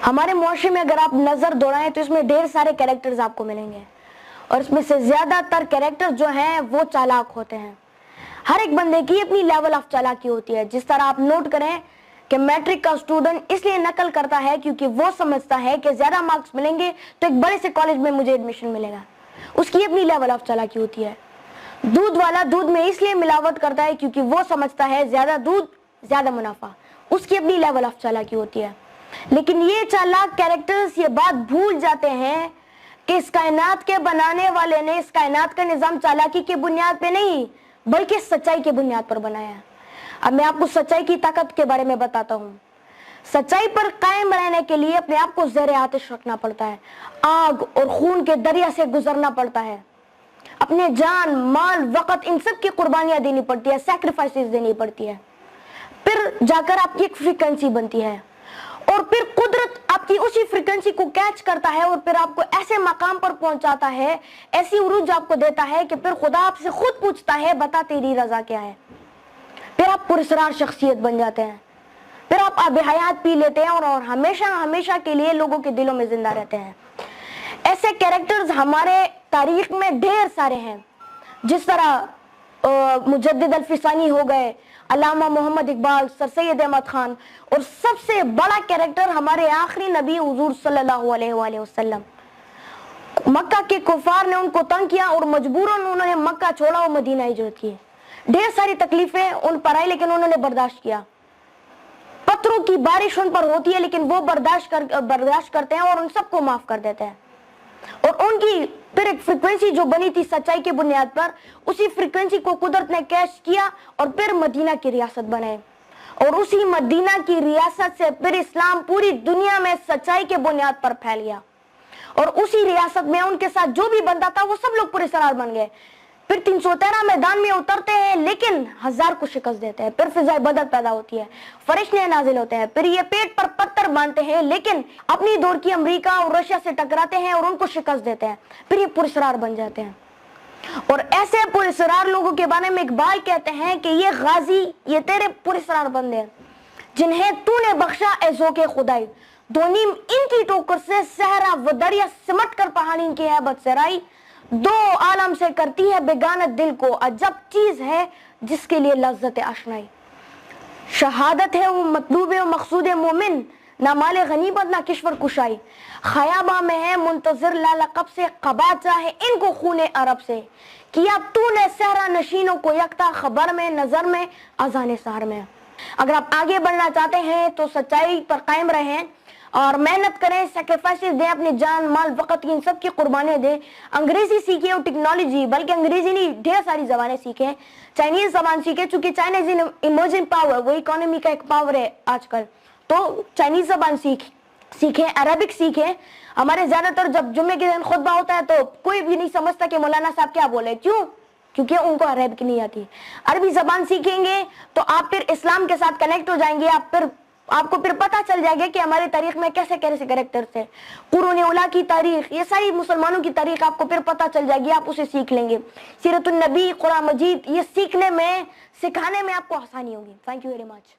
हमारे मुआशरे में अगर आप नजर दौड़ाएं तो इसमें ढेर सारे कैरेक्टर्स आपको मिलेंगे और इसमें से ज्यादातर कैरेक्टर्स जो हैं वो चालाक होते हैं। हर एक बंदे की अपनी लेवल ऑफ चालाकी होती है। जिस तरह आप नोट करें कि मैट्रिक का स्टूडेंट इसलिए नकल करता है क्योंकि वो समझता है कि ज्यादा मार्क्स मिलेंगे तो एक बड़े से कॉलेज में मुझे एडमिशन मिलेगा, उसकी अपनी लेवल ऑफ चालाकी होती है। दूध वाला दूध में इसलिए मिलावट करता है क्योंकि वो समझता है ज्यादा दूध ज्यादा मुनाफा, उसकी अपनी लेवल ऑफ चालाकी होती है। लेकिन ये चालाक कैरेक्टर्स ये बात भूल जाते हैं कि इस कायनात के बनाने वाले ने इस कायनात का निजाम चालाकी की बुनियाद पे नहीं बल्कि सच्चाई की बुनियाद पर बनाया है। अब मैं आपको सच्चाई की ताकत के बारे में बताता हूँ। सच्चाई पर कायम रहने के लिए अपने आप को ज़ेरे आतिश रखना पड़ता है, आग और खून के दरिया से गुजरना पड़ता है, अपने जान माल वक़्त इन सब की कुर्बानियां देनी पड़ती है, सैक्रिफाइसेस देनी पड़ती है। फिर जाकर आपकी एक फ्रीक्वेंसी बनती है और फिर कुदरत आपकी उसी फ्रीक्वेंसी को कैच करता है और फिर आपको ऐसे मकाम पर पहुंचाता है, ऐसी उरूज आपको देता है कि फिर खुदा आपसे खुद पूछता है बता तेरी रजा क्या है। फिर आप पुरस्कार शख्सियत बन जाते हैं, फिर आप आब हयात पी लेते हैं और हमेशा हमेशा के लिए लोगों के दिलों में जिंदा रहते हैं। ऐसे कैरेक्टर्स हमारे तारीख में ढेर सारे हैं, जिस तरह मुजद्दिद अल-फिसानी हो गए, अल्लामा मोहम्मद इकबाल, सर सैयद अहमद खान, और सबसे बड़ा कैरेक्टर हमारे आखिरी नबी हुजूर सल्लल्लाहु अलैहि वसल्लम। मक्का के कुफार ने उनको तंग किया और मजबूरन उन्होंने मक्का छोड़ा और मदीना हिजरत की। ढेर सारी तकलीफें उन पर आई लेकिन उन्होंने बर्दाश्त किया। पत्थरों की बारिश उन पर होती है लेकिन वो बर्दाश्त करते हैं और उन सबको माफ कर देते हैं। और उनकी फिर एक फ्रीक्वेंसी जो बनी थी सच्चाई की बुनियाद पर, उसी फ्रीक्वेंसी को कुदरत ने कैच किया और फिर मदीना की रियासत बनाए और उसी मदीना की रियासत से फिर इस्लाम पूरी दुनिया में सच्चाई के बुनियाद पर फैल गया। और उसी रियासत में उनके साथ जो भी बनता था वो सब लोग पुरस्कार बन गए। फिर 313 मैदान में उतरते हैं लेकिन 1000 को शिकस्त देते हैं। फिर फिजाए बदर पैदा होती है, फरिश्ते नाजिल होते हैं। फिर ये पेट पर पत्थर बांधते हैं लेकिन अपनी दौर की अमेरिका और रशिया से टकराते हैं और उनको शिकस्त देते हैं। फिर ये पुरस्कार बन जाते हैं। और ऐसे पुरस्कार लोगों के बारे में इकबाल कहते हैं कि ये गाजी ये तेरे पुरस्कार बंदे हैं जिन्हें तूने बख्शा ऐज़ो के खुदाई। दोनीम इनकी टोकर से सहरा व दरिया सिमट कर पहाड़ी इनकी हैबत सराई। दो आलम से करती है बेगाना दिल को अजब चीज है जिसके लिए लज्जत आशनाई। शहादत है वो मतलूब व मकसूद मोमिन, ना माले गनीमत ना किश्वर कुशाई। खयाबा में है मुंतजिर लालकब से कबा चाहे इनको खूने अरब से। किया तूने सहरा नशीनों को यकता खबर में नजर में अजान सहर में। अगर आप आगे बढ़ना चाहते हैं तो सच्चाई पर कायम रहें और मेहनत करें, सैक्रिफाइसेस दें, अपनी जान माल वक़्त इन सब की कुर्बानियाँ दें। अंग्रेजी सीखें और टेक्नोलॉजी, बल्कि अंग्रेजी नहीं ढेर सारी ज़बानें सीखें। चाइनीज़ ज़बान सीखें चूँकि चाइना इज इमर्जिंग पावर, वो इकोनॉमी का एक पावर है आजकल, तो चाइनीज़ ज़बान सीखें, अरबिक सीखें। हमारे ज़्यादातर जब जुम्मे के दिन खुतबा होता है तो कोई भी नहीं समझता कि मौलाना साहब क्या बोले, क्यों? क्योंकि उनको अरबिक नहीं आती। अरबी ज़बान सीखेंगे तो आप फिर इस्लाम के साथ कनेक्ट हो जाएंगे। आपको फिर पता चल जाएगा कि हमारे तारीख में कैसे कैसे कैरेक्टर्स थे। कुरान उला की तारीख, ये सारी मुसलमानों की तारीख आपको फिर पता चल जाएगी, आप उसे सीख लेंगे। सीरतुन नबी, कुरान मजीद, ये सीखने में सिखाने में आपको आसानी होगी। Thank you very much.